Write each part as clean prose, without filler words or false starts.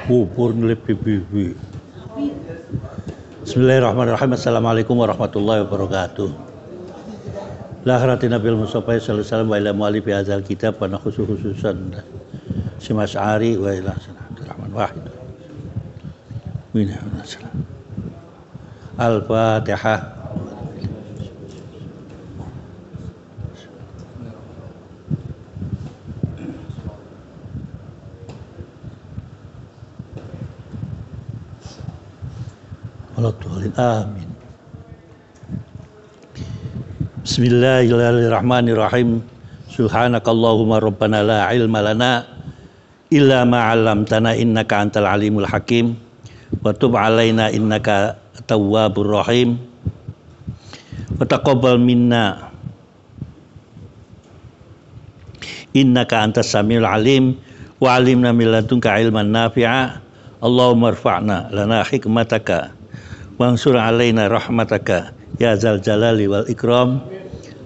Bubur ngelip bibi. Bismillahirrahmanirrahim. Assalamualaikum warahmatullahi wabarakatuh. Lahirati Nabil Mustafa sallallahu alaihi wasallam wa ila mu'alifi hadzal kitab wa khususan si Mas'ari wa ila Rahman wahid. Al-Fatihah. Amin. Bismillahirrahmanirrahim. Subhanakallahumma rabbana la ilma lana illa ma 'allamtana innaka antal alimul hakim wa tub 'alaina innaka tawwabur rahim wa taqabbal minna innaka antas samiul alim wa 'allimna min ladunka ilman nafi'a. Allahumma irfa'na lana hikmataka wansur alaina rahmataka ya zal jalali wal ikram.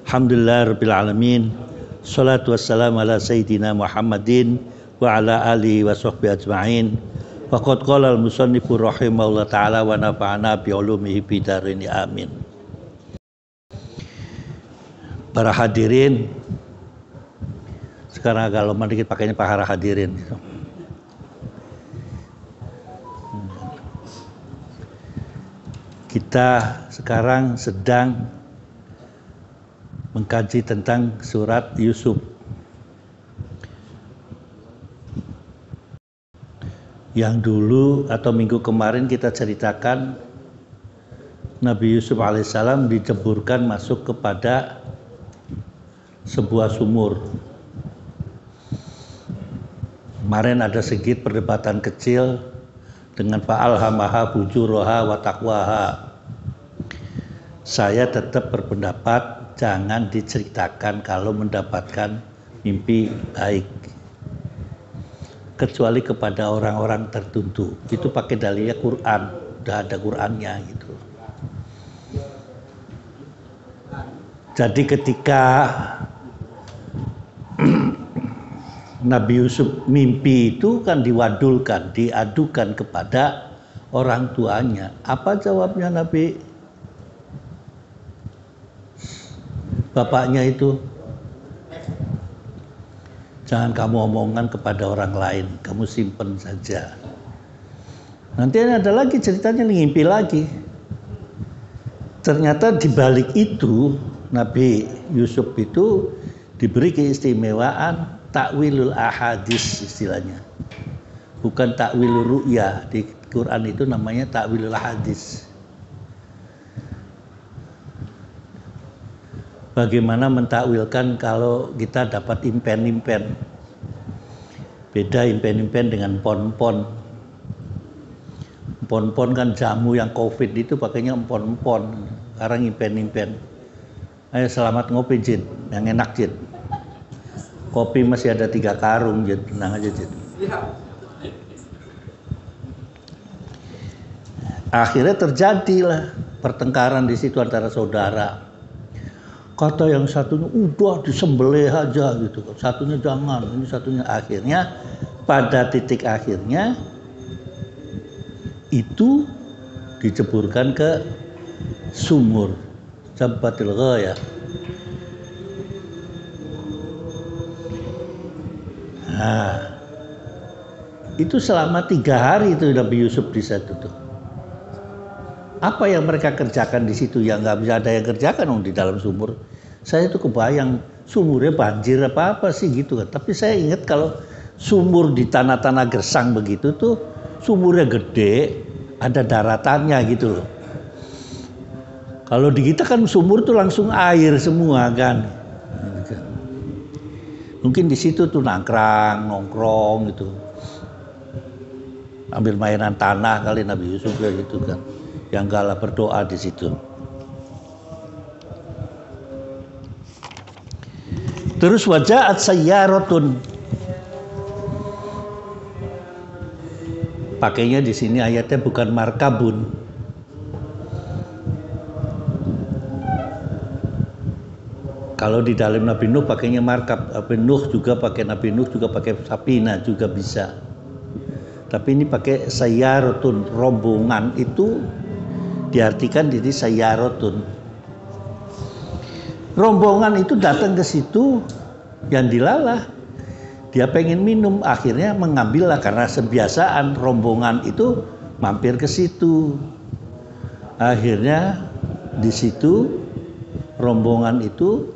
Alhamdulillah rabbil alamin. Salatu wassalamu ala sayyidina Muhammadin wa ala alihi wa sahbihi ajma'in. Faqad qala al musannifu rahimahullah ta'ala wa nafa'ana bi ulumihi bidarini amin. Para hadirin, sekarang agak lama dikit pakainya para hadirin gitu. Kita sekarang sedang mengkaji tentang surat Yusuf. Yang dulu atau minggu kemarin kita ceritakan Nabi Yusuf alaihissalam diceburkan masuk kepada sebuah sumur. Kemarin ada sedikit perdebatan kecil dengan fa'alhamaha fujuraha wa taqwaha. Saya tetap berpendapat jangan diceritakan kalau mendapatkan mimpi baik, kecuali kepada orang-orang tertentu. Itu pakai dalilnya Quran, udah ada Qurannya gitu. Jadi ketika Nabi Yusuf mimpi itu kan diwadulkan, diadukan kepada orang tuanya. Apa jawabnya Nabi? Bapaknya itu, jangan kamu omongkan kepada orang lain, kamu simpen saja. Nanti ada lagi ceritanya, ngimpi lagi. Ternyata di balik itu Nabi Yusuf itu diberi keistimewaan takwilul ahadis istilahnya, bukan takwilul ru'ya. Di Quran itu namanya takwilul ahadis. Bagaimana mentakwilkan kalau kita dapat impen-impen. Beda impen-impen dengan pon-pon. Pon-pon kan jamu yang COVID itu pakainya empon-empon. Sekarang impen-impen. Ayo selamat ngopi Jid, yang enak Jid. Kopi masih ada 3 karung, Jid. Tenang aja, Jid. Akhirnya terjadilah pertengkaran di situ antara saudara. Kata yang satunya, udah disembelih aja gitu. Satunya jangan, ini satunya. Akhirnya, pada titik akhirnya, itu diceburkan ke sumur. Sabbatil ghaya. Nah, itu selama 3 hari itu Nabi Yusuf di situ tuh. Apa yang mereka kerjakan di situ yang nggak bisa ada yang kerjakan di dalam sumur. Saya tuh kebayang sumurnya banjir apa sih gitu kan. Tapi saya ingat kalau sumur di tanah-tanah gersang begitu tuh sumurnya gede, ada daratannya gitu loh. Kalau di kita kan sumur tuh langsung air semua kan. Mungkin di situ tuh nongkrong gitu. Ambil mainan tanah kali Nabi Yusuf kayak gitu kan. Yang galah berdoa di situ. Terus wajahat sayyaratun. Pakainya di sini ayatnya bukan markabun. Kalau di dalam Nabi Nuh pakainya markab, Nabi Nuh juga pakai Safina juga bisa. Tapi ini pakai sayyaratun, rombongan itu diartikan jadi sayyaratun. Rombongan itu datang ke situ yang dilalah. Dia pengen minum, akhirnya mengambillah karena kebiasaan rombongan itu mampir ke situ. Akhirnya di situ rombongan itu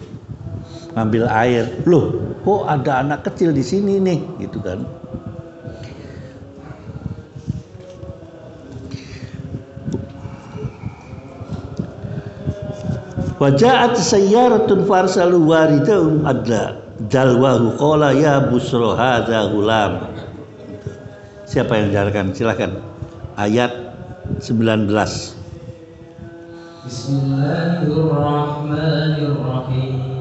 ngambil air. Loh, kok ada anak kecil di sini nih, gitu kan? Waja'at sayyaratun farsalu waridahum adla dalwahu qala ya busra hadza gulam. Siapa yang menjelaskan? Silakan. Ayat 19. Bismillahirrahmanirrahim.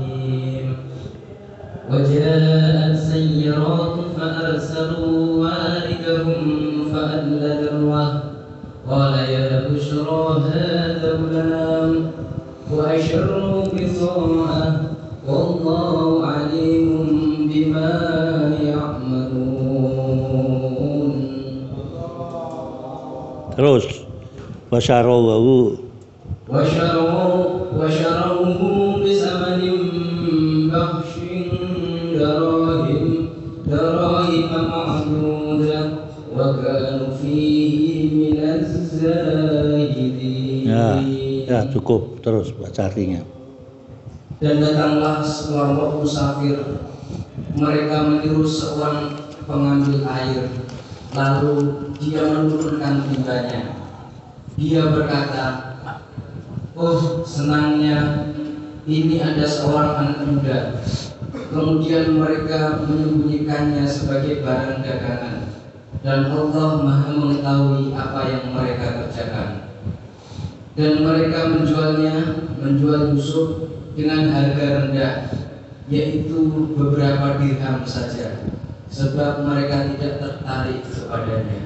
Waja'at sayyaratun farsalu waridahum fa'adla dalwahu qala ya busra hadza gulam. وأشروا بضاعة والله عليم بما يعملون. Terus wasyarawhu وشروه بثمن بخس دراهم معدودة وكانوا فيه من الزاهدين. Ya cukup, terus baca artinya. Dan datanglah sekelompok musafir, mereka meniru seorang pengambil air, lalu dia menurunkan timbanya. Dia berkata, oh senangnya ini ada seorang anak muda. Kemudian mereka menyembunyikannya sebagai barang dagangan, dan Allah Maha mengetahui apa yang mereka kerjakan. Dan mereka menjual Yusuf dengan harga rendah, yaitu beberapa dirham saja, sebab mereka tidak tertarik kepadanya.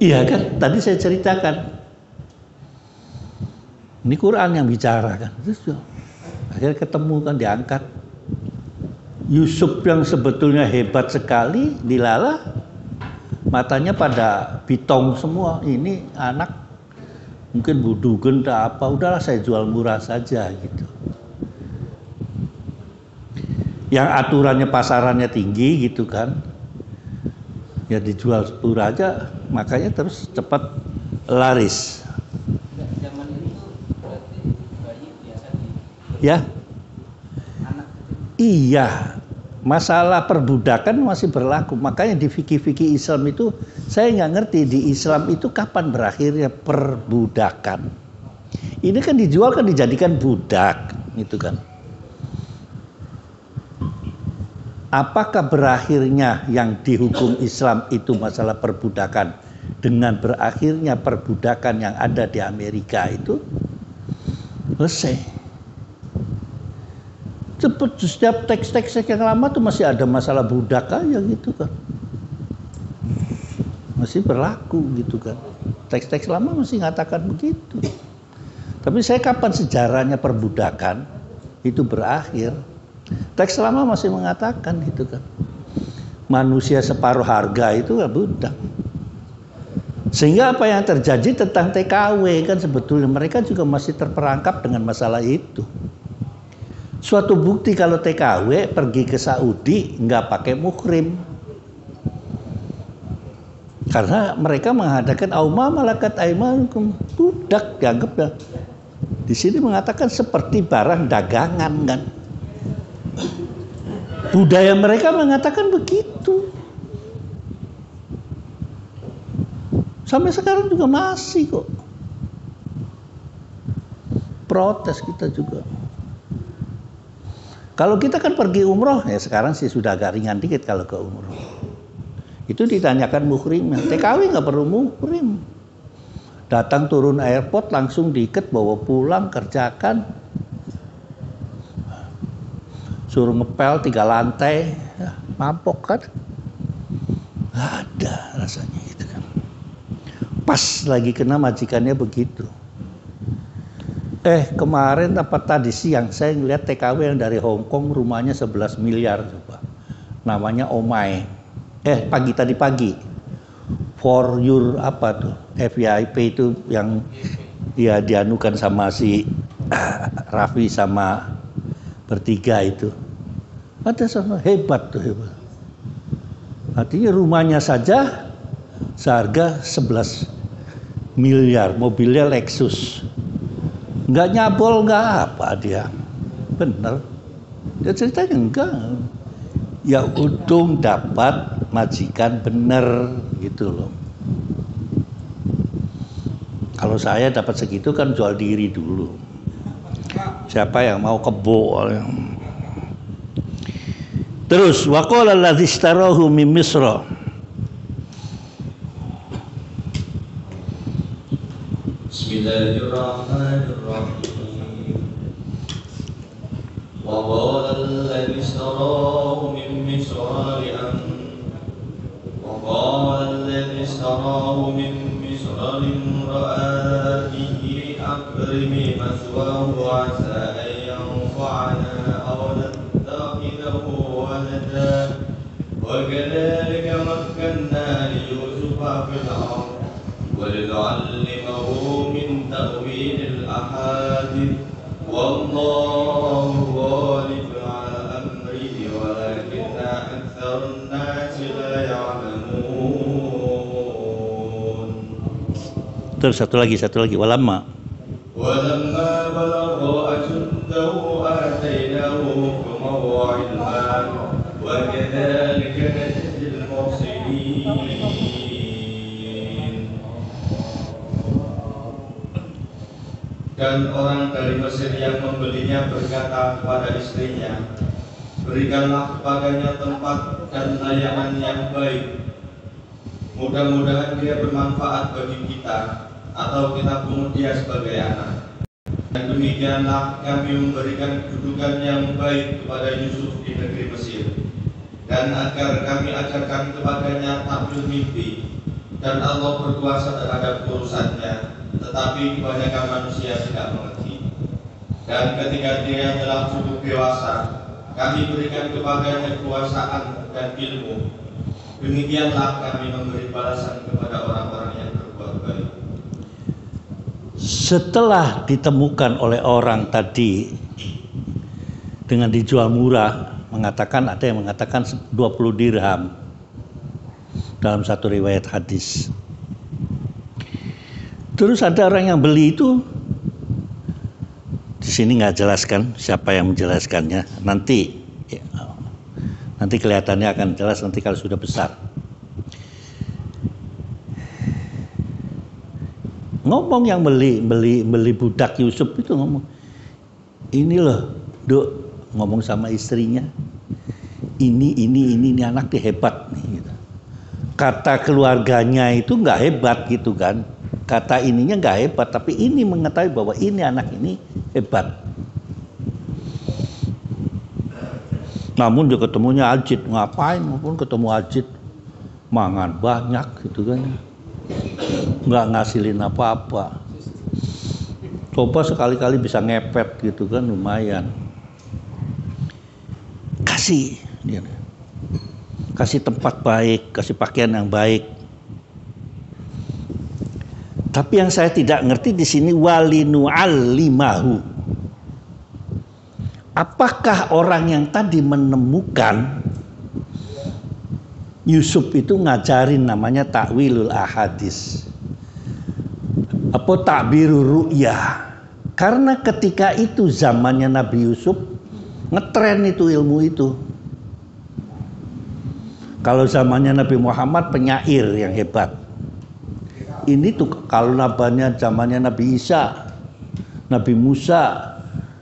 Iya kan, tadi saya ceritakan. Ini Quran yang bicara kan. Terus akhirnya ketemu kan, diangkat. Yusuf yang sebetulnya hebat sekali dilalah, matanya pada bitong semua. Ini anak mungkin budugen tak apa, udahlah saya jual murah saja gitu. Yang aturannya pasarannya tinggi gitu kan, ya dijual murah aja, makanya terus cepat laris. Zaman itu berarti bayi biasa Ya, iya. Masalah perbudakan masih berlaku. Makanya di fikih-fikih Islam itu saya nggak ngerti di Islam itu kapan berakhirnya perbudakan. Ini kan dijual kan dijadikan budak, gitu kan. Apakah berakhirnya yang dihukum Islam itu masalah perbudakan dengan berakhirnya perbudakan yang ada di Amerika itu selesai. Cepet, setiap teks-teks yang lama tuh masih ada masalah budak aja gitu kan, masih berlaku gitu kan. Teks-teks lama masih ngatakan begitu. Tapi saya kapan sejarahnya perbudakan itu berakhir? Teks lama masih mengatakan gitu kan, manusia separuh harga itu gak budak. Sehingga apa yang terjadi tentang TKW kan sebetulnya mereka juga masih terperangkap dengan masalah itu. Suatu bukti kalau TKW pergi ke Saudi nggak pakai muhrim, karena mereka mengadakan auma malakat aimanukum, budak dianggapnya. Di sini mengatakan seperti barang dagangan kan. Budaya mereka mengatakan begitu. Sampai sekarang juga masih kok. Protes kita juga. Kalau kita kan pergi umroh, ya sekarang sih sudah agak ringan dikit kalau ke umroh. Itu ditanyakan muhrimnya. TKW nggak perlu muhrim. Datang turun airport langsung diikat bawa pulang kerjakan. Suruh ngepel 3 lantai, ya, mampok kan? Ada rasanya gitu kan. Pas lagi kena majikannya begitu. Kemarin apa tadi siang saya ngeliat TKW yang dari Hong Kong rumahnya 11 miliar coba. Namanya Omai. Tadi pagi. For your apa tuh? FYP itu yang ya dianukan sama si Raffi sama bertiga itu. Ada sama hebat tuh hebat. Artinya rumahnya saja seharga 11 miliar, mobilnya Lexus. Nggak nyabol, nggak apa dia. Bener. Dia ceritanya enggak. Ya untung dapat majikan bener gitu loh. Kalau saya dapat segitu kan jual diri dulu. Siapa yang mau kebo? Terus waqala alladzi ishtarahu min Misra. Bismillahirrahmanirrahim. Wa qala alladzi ishtarahu min Misra limra'atihi akrimi mathwahu 'asa an yanfa'ana aw nattakhidahu walada wa kadhalika makkanna li Yusufa fil ardh ولنعلمه من تأويل الأحاديث والله غالب على أمره ولكن أكثر الناس لا يعلمون. Terus satu lagi walamma بلغ أشده آتيناه حكما وعلما وكذلك نجزي المحسنين. Dan orang dari Mesir yang membelinya berkata kepada istrinya, berikanlah kepadanya tempat dan layanan yang baik. Mudah-mudahan dia bermanfaat bagi kita atau kita pungut dia sebagai anak. Dan demikianlah kami memberikan kedudukan yang baik kepada Yusuf di negeri Mesir. Dan agar kami ajarkan kepadanya takwil mimpi. Dan Allah berkuasa terhadap urusannya, tetapi kebanyakan manusia tidak mengerti. Dan ketika dia telah cukup dewasa, kami berikan kepadanya kekuasaan dan ilmu. Demikianlah kami memberi balasan kepada orang-orang yang berbuat baik. Setelah ditemukan oleh orang tadi dengan dijual murah, ada yang mengatakan 20 dirham dalam satu riwayat hadis. Terus ada orang yang beli itu, di sini nggak jelaskan siapa yang menjelaskannya. Nanti kelihatannya akan jelas nanti kalau sudah besar. Ngomong yang beli budak Yusuf itu ngomong, ini loh, Dok, ngomong sama istrinya, ini anak dia hebat nih. Gitu. Kata keluarganya itu nggak hebat gitu kan. Kata ininya nggak hebat, tapi ini mengetahui bahwa ini anak ini hebat. Namun dia ketemunya Ajit, ngapain? Maupun ketemu Ajit, mangan banyak gitu kan, nggak ngasilin apa-apa. Coba sekali-kali bisa ngepet gitu kan, lumayan. Kasih tempat baik, kasih pakaian yang baik. Tapi yang saya tidak ngerti di sini walinu'allimahu. Apakah orang yang tadi menemukan Yusuf itu ngajarin namanya takwilul ahadis? Apa takbiru ru'yah? Karena ketika itu zamannya Nabi Yusuf ngetren itu ilmu itu. Kalau zamannya Nabi Muhammad penyair yang hebat. Ini tuh kalau zamannya Nabi Isa, Nabi Musa,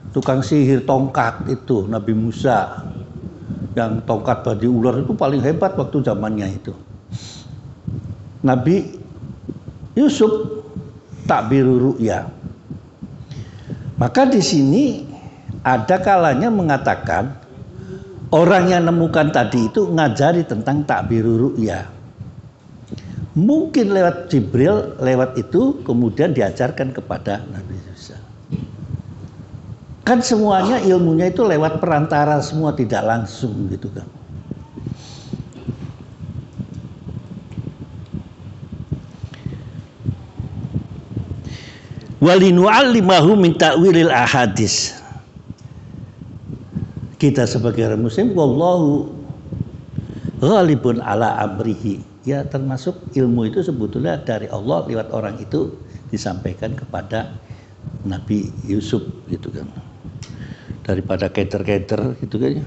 tukang sihir tongkat itu Nabi Musa, yang tongkat badi ular itu paling hebat waktu zamannya itu. Nabi Yusuf takbiru ru'ya. Maka di sini ada kalanya mengatakan orang yang nemukan tadi itu ngajari tentang takbiru ru'ya. Mungkin lewat Jibril, lewat itu kemudian diajarkan kepada Nabi Musa. Kan semuanya ilmunya itu lewat perantara semua, tidak langsung gitu kan. Walinu'allimahu min ta'wilil ahadis. Kita sebagai orang muslim, wallahu ghalibun ala amrihi. Ya, termasuk ilmu itu sebetulnya dari Allah lewat orang itu disampaikan kepada Nabi Yusuf gitu kan. Daripada keter-keter gitu kan.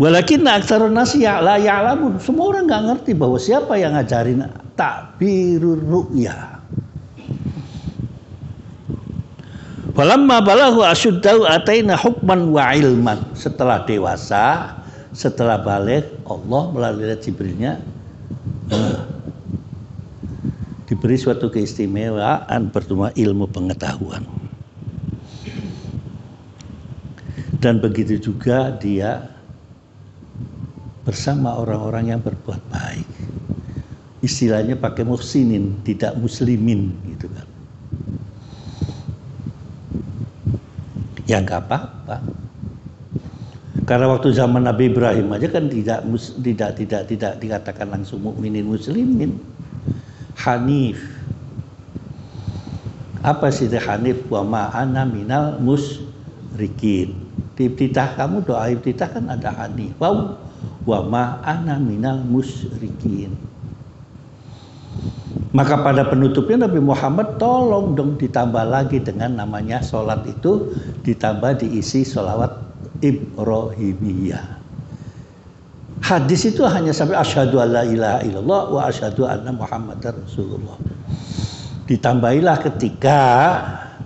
Walakin aktsarun nasi la ya'lamun. Semua orang nggak ngerti bahwa siapa yang ngajarin takbirur ru'ya. Falamma balaghu asyuddahu ataina hukman wa ilman. Setelah dewasa, setelah balik, Allah melalui Jibrilnya diberi suatu keistimewaan bernama ilmu pengetahuan. Dan begitu juga dia bersama orang-orang yang berbuat baik. Istilahnya pakai muhsinin, tidak muslimin gitu kan. Ya nggak apa-apa. Karena waktu zaman Nabi Ibrahim aja kan tidak dikatakan langsung mukminin muslimin. Hanif. Apa sih Hanif? Wa ma'ana minal musyrikin. Di iftitah kamu doa iftitah kan ada Hanif. Wa ma'ana minal musyrikin. Maka pada penutupnya Nabi Muhammad tolong dong ditambah lagi dengan namanya sholat itu ditambah diisi sholawat Ibrahimiyah. Hadis itu hanya sampai asyhadu alla ilaha illallah wa asyhadu anna Muhammadar Rasulullah. Ditambahilah ketika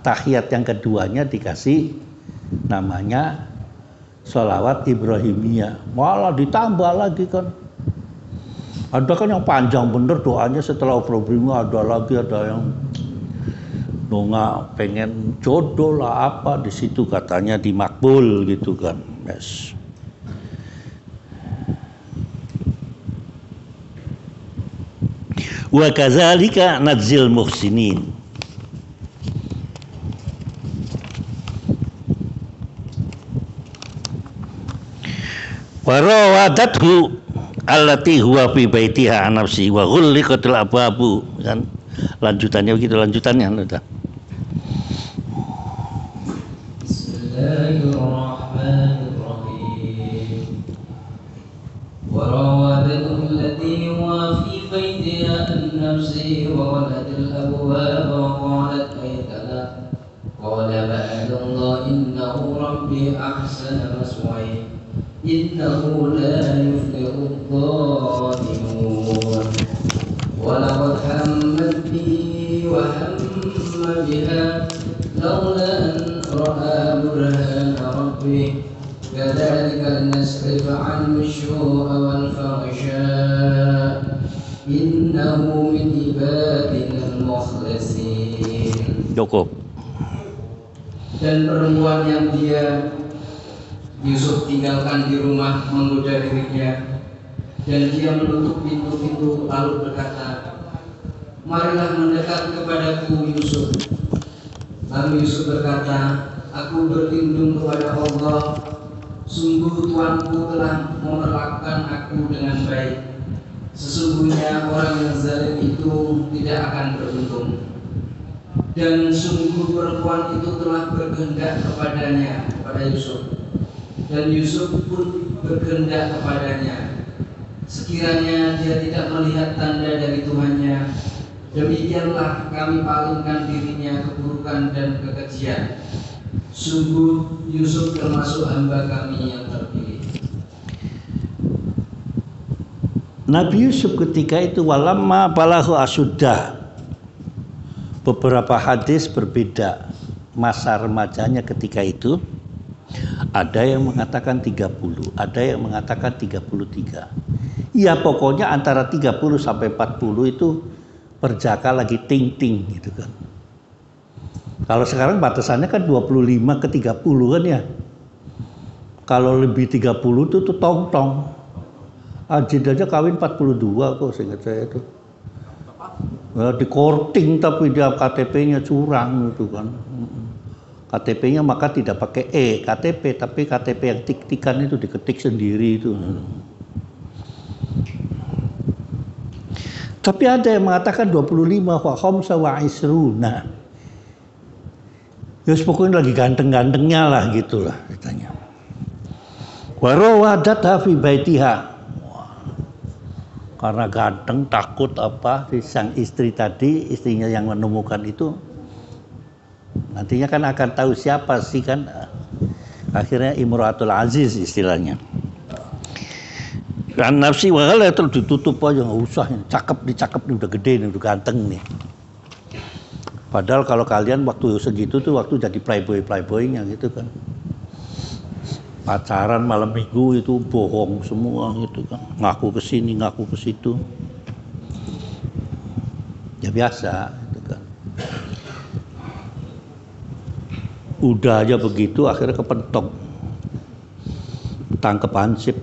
tahiyat yang keduanya dikasih namanya sholawat Ibrahimiyah. Malah ditambah lagi kan. Ada kan yang panjang bener doanya setelah Ibrahimiyah, ada yang doa pengen jodoh lah apa di situ katanya dimakbul gitu kan. Yes. Wa kadzalika nadzil muhsinin. Wa rawadathu allati huwa fi baitiha an nafsi wa ghulliqatil abwabu kan. Lanjutannya begitu, lanjutannya udah. Bismillahirrahmanirrahim. Wa rawadathu allati huwa fi baitiha an nafsi wa ghulliqatil abwab wa qalat aytana qala ba'dallah innahu rabbi ahsana maswaya innahu la yuflihu adh-dhalimun. ولقد همت به وهم بها لولا أن رأى برهان ربه كذلك لنصرف عنه السوء والفحشاء إنه من عبادنا المخلصين. Cukup. Dan perempuan yang Yusuf tinggalkan di rumah menggoda dirinya, dan dia menutup pintu-pintu lalu berkata, marilah mendekat kepadaku Yusuf. Lalu Yusuf berkata, aku berlindung kepada Allah, sungguh Tuanku telah memperlakukan aku dengan baik. Sesungguhnya orang yang zalim itu tidak akan beruntung. Dan sungguh perempuan itu telah berkehendak kepadanya, kepada Yusuf. Dan Yusuf pun berkehendak kepadanya. Sekiranya dia tidak melihat tanda dari Tuhannya, demikianlah kami palingkan dirinya keburukan dan kekejian. Sungguh Yusuf termasuk hamba kami yang terpilih. Nabi Yusuf ketika itu walamma balahu asuddah. Beberapa hadis berbeda masa remajanya ketika itu. Ada yang mengatakan 30, ada yang mengatakan 33. Ya pokoknya antara 30 sampai 40 itu perjaka lagi ting-ting gitu kan. Kalau sekarang batasannya kan 25 ke 30 kan ya. Kalau lebih 30 itu tuh tong-tong. Ajid aja kawin 42 kok seingat saya itu. Di korting tapi dia KTP-nya curang gitu kan. KTP-nya maka tidak pakai KTP, tapi KTP yang tik-tikan itu diketik sendiri itu. Tapi ada yang mengatakan 25 wa khamsa wa isruna. Ya pokoknya lagi ganteng-gantengnya lah gitulah ditanya. Wa rawadatha fi baitiha. Karena ganteng takut apa sang istri tadi, istrinya yang menemukan itu nantinya kan akan tahu siapa sih kan. Akhirnya Imratul Aziz istilahnya. Kan nafsi wahala terus ditutup aja, nggak usah, cakep nih udah gede nih, udah ganteng nih. Padahal kalau kalian waktu segitu tuh waktu jadi playboynya gitu kan, pacaran malam minggu itu bohong semua gitu kan, ngaku ke sini ngaku ke situ, ya biasa gitu kan. Udah aja begitu akhirnya kepentok, tangkep hansip,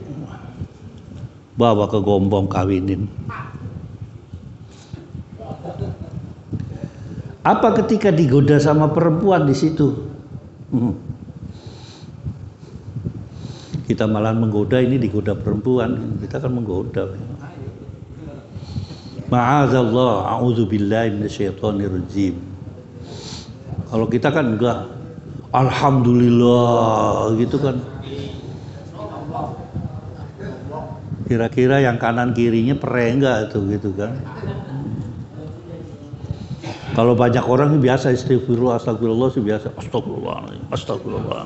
bawa ke Gombong kawinin. Apa ketika digoda sama perempuan di situ? Kita malah menggoda, ini digoda perempuan, kita kan menggoda. Ma'azallah, a'udzubillahi minasyaitonirrajim. Kalau kita kan enggak, alhamdulillah gitu kan. Kira-kira yang kanan kirinya pere enggak itu gitu kan. Kalau banyak orang biasa astagfirullah sih biasa astagfirullah.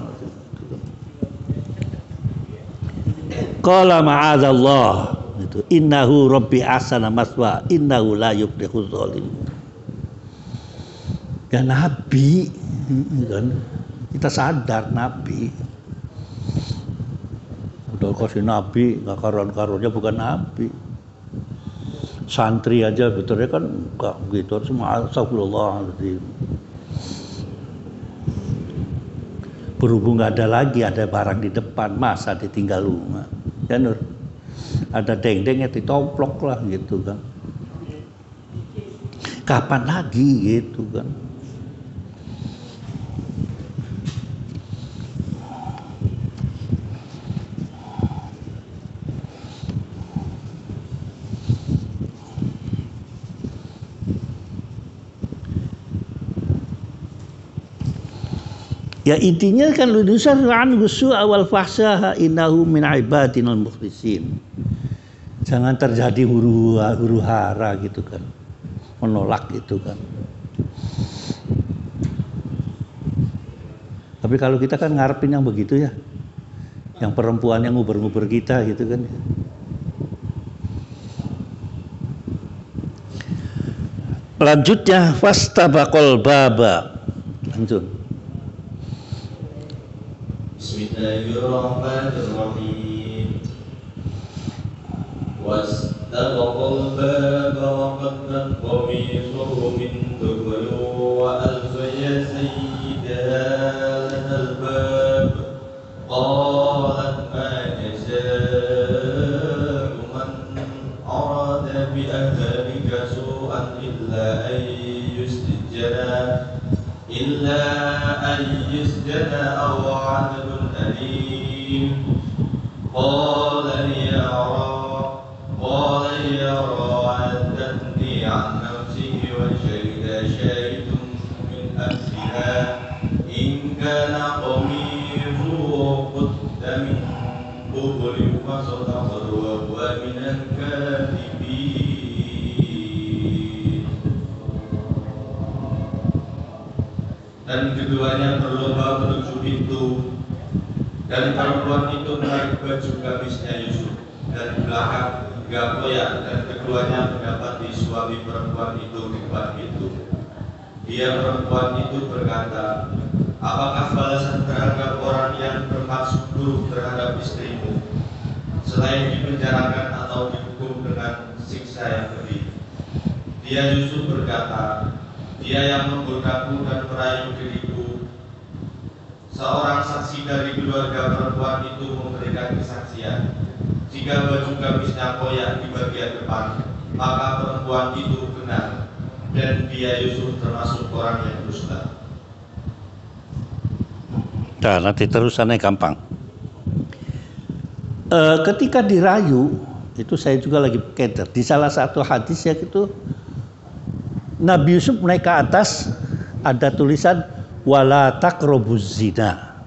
Qala ma'adzallah itu innahu rabbi ahsana maswa innahu la yuflihuz zalimun. Ya nabi kan kita sadar nabi. Udah kasih nabi, nggak karuan-karuannya bukan nabi. Santri aja betulnya kan nggak begitu, harus astagfirullahaladzim. Berhubung nggak ada lagi, ada barang di depan, masa ditinggal rumah. Ya Nur, ada deng-dengnya ditoplok lah gitu kan. Kapan lagi gitu kan. Ya intinya kan ludusan an gusu awal fahsyaha innahu min ibadinal mukhlisin. Jangan terjadi huru hara gitu kan. Menolak gitu kan. Tapi kalau kita kan ngarepin yang begitu ya. Yang perempuan yang nguber-nguber kita gitu kan. Lanjutnya fastabaqal baba. Lanjut. Bismillahirrahmanirrahim. Wastabaqal baba wa qaddat qamisuhu min dubur wa alfa ya sayyidan al-bab qalat ma jazaa'u man arada bi ahlika su'an illa an yusjana aw 'adabun alim. Qala ya rawadatni 'an nafsihi wa shahida shahidun min ahliha in kana qamisuhu qudda min qubulin fa sadaqa wa huwa minal kadhibin. Dan keduanya berlomba menuju pintu, dan perempuan itu menarik baju gamisnya Yusuf dari belakang hingga koyak, dan keduanya mendapati suami perempuan itu di depan pintu. Dia perempuan itu berkata, apakah balasan terhadap orang yang bermaksud buruk terhadap istrimu selain dipenjarakan atau dihukum dengan siksa yang pedih? Dia Yusuf berkata, dia yang menggodaku dan merayu diriku. Seorang saksi dari keluarga perempuan itu memberikan kesaksian. Jika baju gamisnya koyak di bagian depan, maka perempuan itu benar, dan dia Yusuf termasuk orang yang dusta. Nah, nanti terusannya gampang. Ketika dirayu, itu saya juga lagi keder. Di salah satu hadis ya itu Nabi Yusuf naik ke atas, ada tulisan wala taqrabuz zina.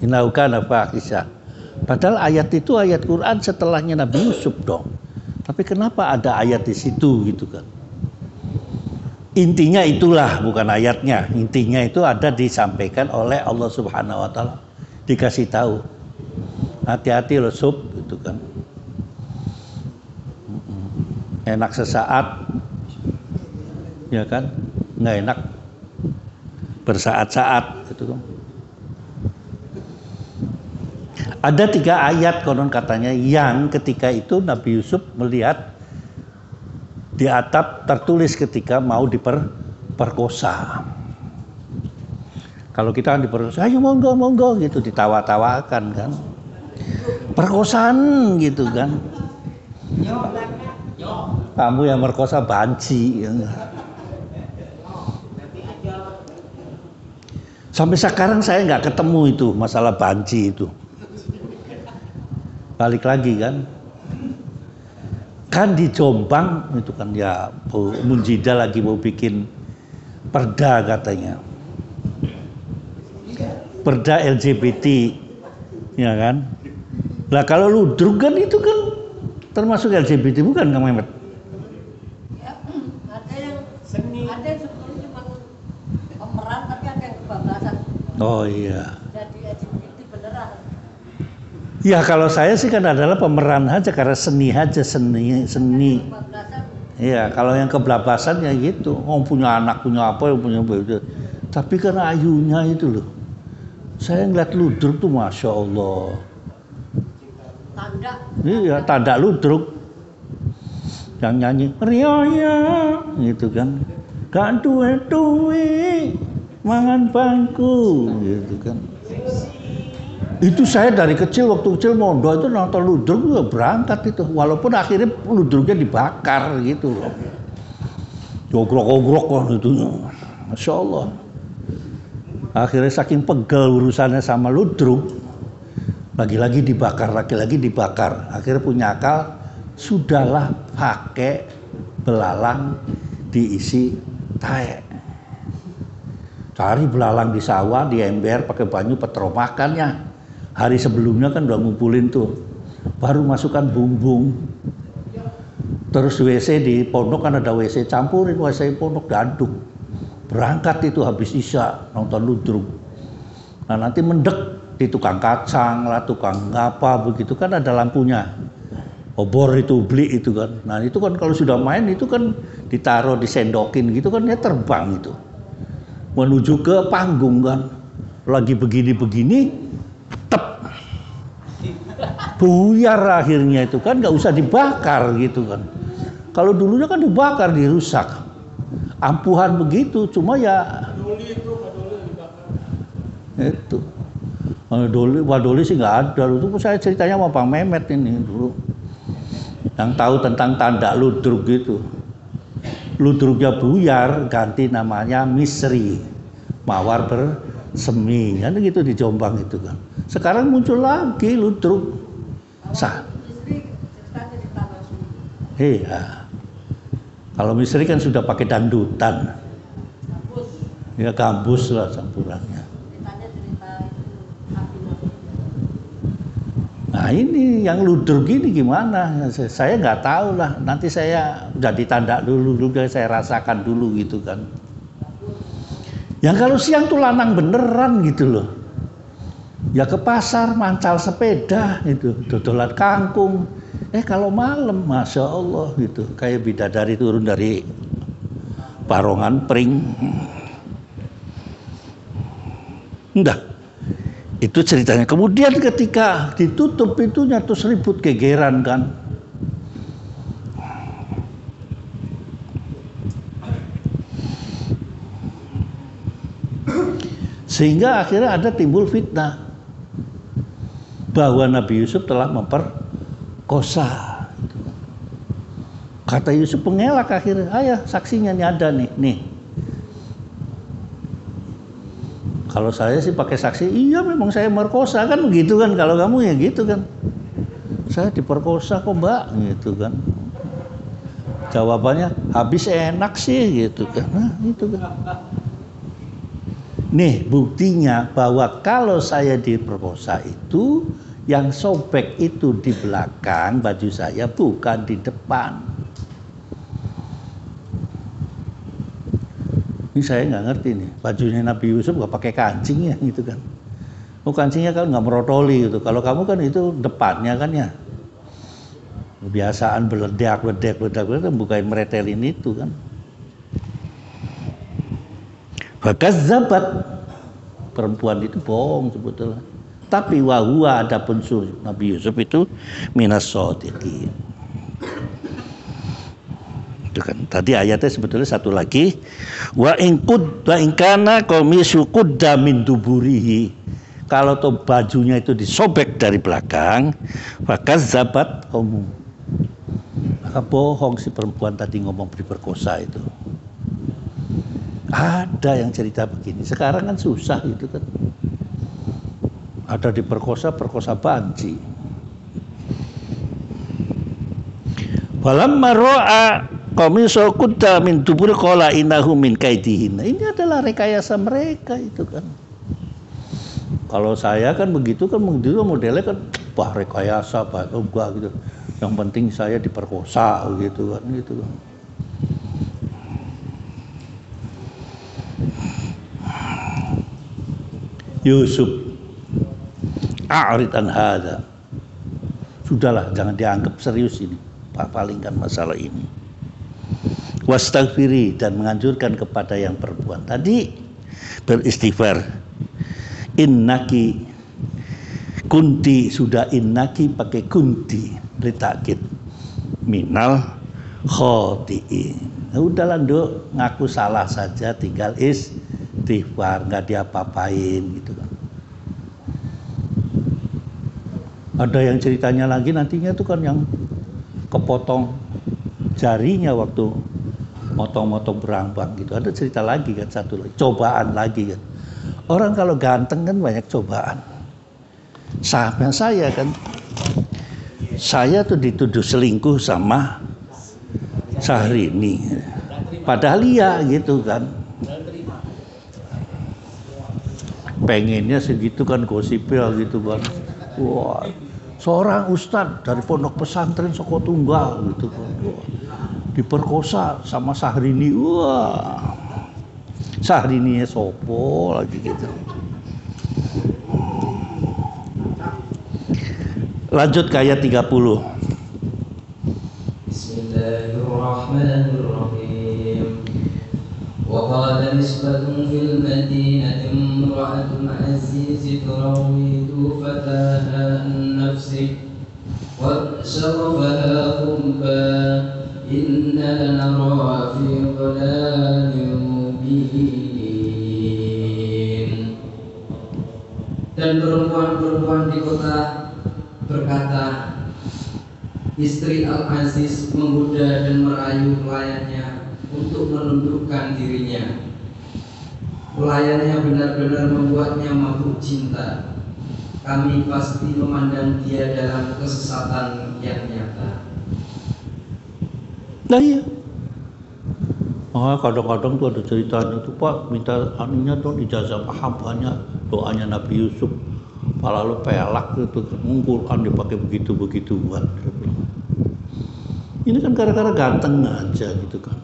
Innahu kana fahisha. Padahal ayat itu ayat Quran setelahnya Nabi Yusuf dong. Tapi kenapa ada ayat di situ gitu kan? Intinya itulah, bukan ayatnya. Intinya itu ada disampaikan oleh Allah Subhanahu wa taala. Dikasih tahu. Hati-hati loh Sub gitu kan. Enak sesaat. Ya kan? Nggak enak bersaat-saat gitu kan. Ada 3 ayat konon katanya yang ketika itu Nabi Yusuf melihat di atap tertulis ketika mau diperkosa. Kalau kita kan diperkosa, ayo monggo gitu, ditawa-tawakan kan. Perkosaan gitu kan. Kamu yang merkosa banci. Sampai sekarang saya nggak ketemu itu masalah banci itu. Balik lagi kan di Jombang itu kan ya Munjida lagi mau bikin perda katanya, perda LGBT ya kan. Lah kalau ludruk kan itu kan termasuk LGBT bukan Kang Mehmet? Ya, ada yang seni, ada yang sebetulnya cuma pemeran tapi ada yang kebablasan. Oh iya. Jadi LGBT beneran. Ya kalau saya sih kan adalah pemeran aja karena seni aja seni. Iya kalau yang kebablasan ya gitu, punya anak punya apa yang punya begitu. Tapi kan ayunya itu loh, saya ngeliat ludruk tuh masya Allah. Tanda. Iya tanda ludruk, yang nyanyi riaya gitu kan, gak duwe mangan bangku gitu kan. Itu saya dari kecil, waktu kecil mondok itu nonton ludruk juga berangkat itu. Walaupun akhirnya ludruknya dibakar gitu loh. Gogrok-gogrok kan itu. Masya Allah. Akhirnya saking pegel urusannya sama ludruk. Lagi-lagi dibakar. Akhirnya punya akal. Sudahlah pakai belalang diisi tae. Cari belalang di sawah, di ember, pakai banyu petro makannya. Hari sebelumnya kan udah ngumpulin tuh, baru masukkan bumbung. Terus WC di pondok kan ada WC, campurin WC pondok diaduk. Berangkat itu habis isya nonton ludruk. Nah nanti mendek di tukang kacang lah, tukang apa begitu kan ada lampunya. Obor itu beli itu kan. Nah itu kan kalau sudah main itu kan ditaruh disendokin gitu kan dia terbang itu. Menuju ke panggung kan. Lagi begini-begini buyar akhirnya itu kan, nggak usah dibakar gitu kan. Kalau dulunya kan dibakar, dirusak. Ampuhan begitu, cuma ya itu. Wadoli sih nggak ada. Itu saya ceritanya sama Bang Mehmet ini dulu, yang tahu tentang tanda ludruk gitu. Ludruknya buyar, ganti namanya misri, mawar bersemi, kan gitu di Jombang itu kan. Sekarang muncul lagi ludruk. Iya. Kalau misteri kan sudah pakai dangdutan. Ya gambus lah campurannya. Nah ini yang ludruk gini gimana? Saya nggak tahu lah. Nanti saya udah ditanda dulu, saya rasakan dulu gitu kan. Yang kalau siang tuh lanang beneran gitu loh. Ya ke pasar, mancal sepeda itu, dodolan kangkung. Kalau malam, masya Allah gitu, kayak bidadari turun dari parongan pring. Enggak, itu ceritanya. Kemudian ketika ditutup pintunya terus ribut gegeran kan. Sehingga akhirnya ada timbul fitnah bahwa Nabi Yusuf telah memperkosa. Kata Yusuf pengelak akhirnya, ayah saksinya nih ada nih. Kalau saya sih pakai saksi, iya memang saya merkosa kan begitu kan. Kalau kamu ya gitu kan. Saya diperkosa kok mbak, gitu kan. Jawabannya habis enak sih gitu kan. Nah itu kan. Nih buktinya bahwa kalau saya diperkosa itu yang sobek itu di belakang baju saya bukan di depan. Ini saya nggak ngerti nih, bajunya Nabi Yusuf nggak pakai kancing ya gitu kan. Oh kancingnya kan nggak merotoli gitu. Kalau kamu kan itu depannya kan ya. Kebiasaan beledak, bukain meretelin itu kan. Fakazzabat, perempuan itu bohong sebetulnya. Tapi wahwa adapun Nabi Yusuf itu minas shodiqin. Itu kan tadi ayatnya sebetulnya satu lagi wa in kana qamisu qudda min duburihi, kalau tuh bajunya itu disobek dari belakang, fakazzabat kaum, maka bohong si perempuan tadi ngomong diperkosa itu. Ada yang cerita begini, sekarang kan susah itu kan, ada diperkosa, perkosa banci. Falamma ra'a qamisa qudda min dubur qala innahu min kaidihin. Ini adalah rekayasa mereka itu kan. Kalau saya kan begitu modelnya kan wah rekayasa Pak, enggak gitu. Yang penting saya diperkosa gitu kan gitu kan. Yusuf a'rid an hadza. Sudahlah, jangan dianggap serius ini. Palingkan masalah ini. Wastaghfiri, dan menganjurkan kepada yang perempuan tadi beristighfar. Innaki kunti, sudah innaki pakai kunti litakid minal khotiin. Udahlah Nduk, ngaku salah saja, tinggal istighfar, nggak diapa-apain gitu kan. Ada yang ceritanya lagi nantinya tuh kan yang kepotong jarinya waktu motong-motong berambang gitu. Ada cerita lagi kan, satu lagi, cobaan lagi kan. Orang kalau ganteng kan banyak cobaan. Sama saya kan, saya tuh dituduh selingkuh sama Syahrini. Padahal iya gitu kan. Pengennya segitu kan, gosipnya gitu kan. Wah, seorang ustadz dari pondok pesantren Soko Tunggal gitu kan. Wah, diperkosa sama Syahrini. Wah, Syahrini sopo lagi gitu. Lanjut ke ayat 30. Bismillahirrahmanirrahim. Wa qala nisbatun fil madinati imra'atul aziz turawidu fataha an nafsi wa sharafaha qumba inna lanara fi dhalalin mubin. Dan perempuan-perempuan di kota berkata, istri Al-Aziz menggoda dan merayu pelayannya untuk menundukkan dirinya. Pelayannya benar-benar membuatnya mabuk cinta. Kami pasti memandang dia dalam kesesatan yang nyata. Nah iya. Kadang-kadang tuh ada ceritanya tuh Pak, minta anunya tuh ijazah hambanya, doanya Nabi Yusuf. Lalu pelak gitu, Quran dipakai begitu-begituan. Ini kan gara-gara ganteng aja gitu kan.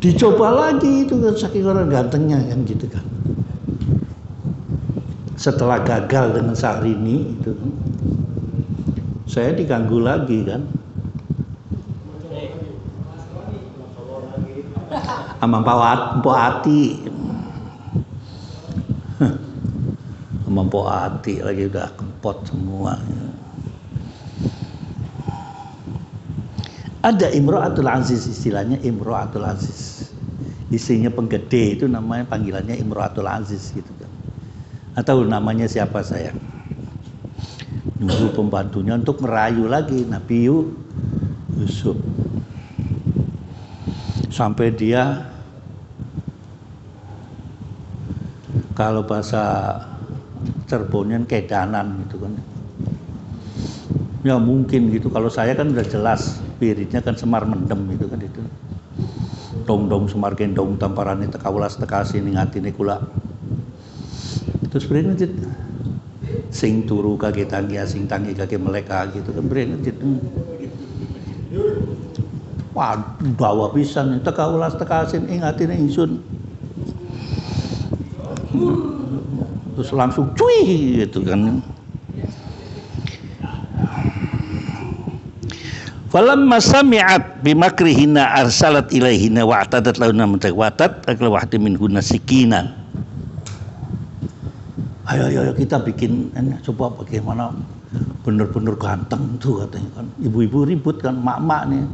Dicoba lagi itu kan, saking orang gantengnya kan gitu kan. Setelah gagal dengan Syahrini itu kan, saya diganggu lagi kan. Sama Pak Ati. Mampu hati lagi udah kempot semua. Ada Imro'atul Aziz, istilahnya Imro'atul Aziz. Istrinya penggede itu namanya, panggilannya Imro'atul Aziz gitu kan. Atau namanya siapa saya? Nunggu pembantunya untuk merayu lagi Nabi Yusuf. Sampai dia Kalau bahasa Cirebonnya kedanan gitu kan. Ya mungkin gitu. Kalau saya kan udah jelas spiritnya kan Semar Mendem gitu kan itu. Dong-dong Semar Gendong tamparane tekawulas tekasi ning atine kula. Itu spiritnya sing turu kage tangi sing tangi kage meleka gitu kan brene gitu. Wah, bawa pisan tekawulas tekasin ing atine ingsun. Terus langsung cuy gitu kan. Falamma sami'at bimakrihina arsalat ilaihina wa'tadat lahunna mutawatat akla wahdi minhunna sikinan. Ayo kita bikin ini, coba bagaimana bener-bener ganteng tuh katanya kan. Ibu-ibu ribut kan, mak-mak nih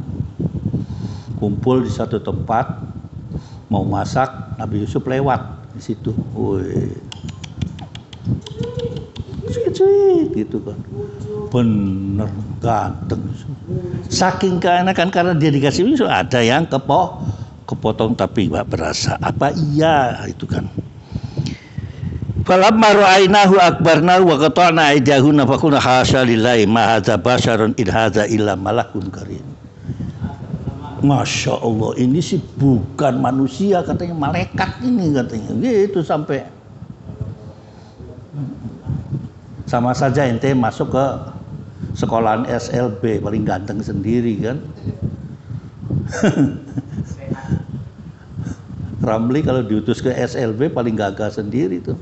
kumpul di satu tempat mau masak, Nabi Yusuf lewat di situ. Woi. Sweet gitu kan. Bener ganteng. Saking keenakan karena dia dikasih Yusuf, ada yang kepotong tapi gak berasa. Apa iya itu kan. Falamma ra'ainahu akbarnahu wa qata'na aydiyahunna fa qulna hasya lillahi ma hadza basyarun in hadza illa malakun karim. Masya Allah, ini sih bukan manusia katanya, malaikat ini katanya. Gitu sampai sama saja ente masuk ke sekolahan SLB paling ganteng sendiri kan. Ramli kalau diutus ke SLB paling gagah sendiri tuh.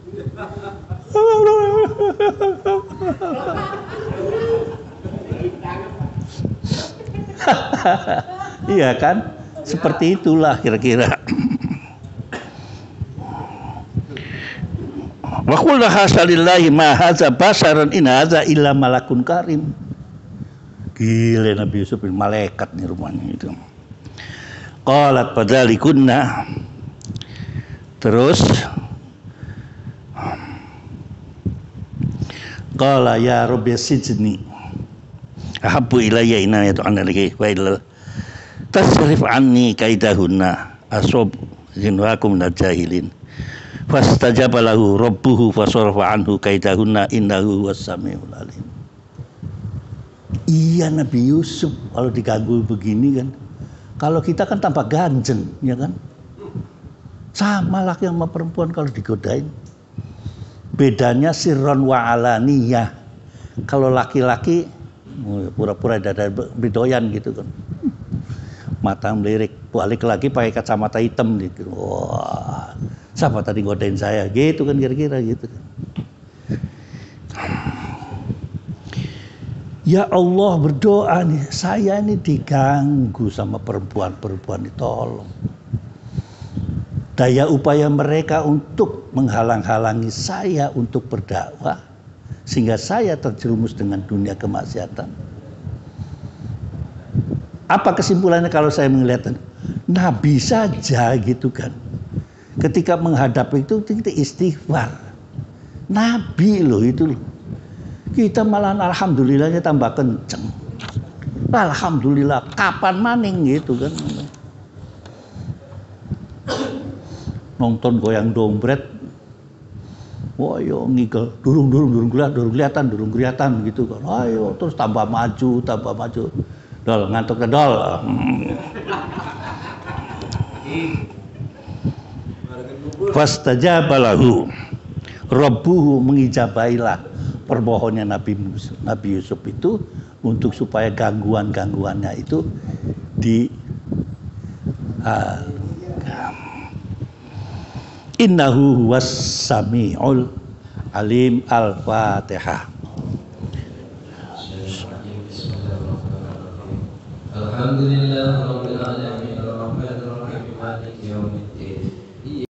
Iya kan? Seperti itulah kira-kira. Wa qul hasalillahi ma hadza basharan in hadza illa malakun karim. Gila Nabi Yusuf bin malaikat nih rumahnya itu. Qalat padalikunna. Terus qala ya rabbi sijni ahabbu ilayya inayatu annaliki wa illa tasrif anni kaidahunna asab jinwakum najahilin fastajaba lahu rabbuhu fasarfa anhu kaidahunna innahu was-sami'ul alim. Iya Nabi Yusuf kalau diganggu begini kan, kalau kita kan tampak ganjen ya kan, sama laki sama perempuan kalau digodain. Bedanya sirron wa alaniyah. Kalau laki-laki pura-pura dada bedoyan gitu kan, mata melirik, balik lagi pakai kacamata hitam gitu. Wah, siapa tadi godain saya gitu kan, kira-kira gitu kan. Ya Allah, berdoa nih, saya ini diganggu sama perempuan-perempuan ini, tolong. Daya upaya mereka untuk menghalang-halangi saya untuk berdakwah sehingga saya terjerumus dengan dunia kemaksiatan. Apa kesimpulannya kalau saya melihat Nabi saja gitu kan, ketika menghadapi itu kita istighfar. Nabi loh itu loh. Kita malah alhamdulillahnya tambah kenceng. Alhamdulillah, kapan maning gitu kan. Nonton goyang dompet, wah yo ngigel, durung kelihatan gitu kan. Ayo terus tambah maju, dol ngantuk ke dol. Fastajaba lahu rabbuhu, mengijabailah permohonannya Nabi Yusuf itu untuk supaya gangguannya itu di innahu huwas sami'ul alim. Al-Fatihah. Alhamdulillah rabbil alamin arrahmanir rahim maliki yaumiddin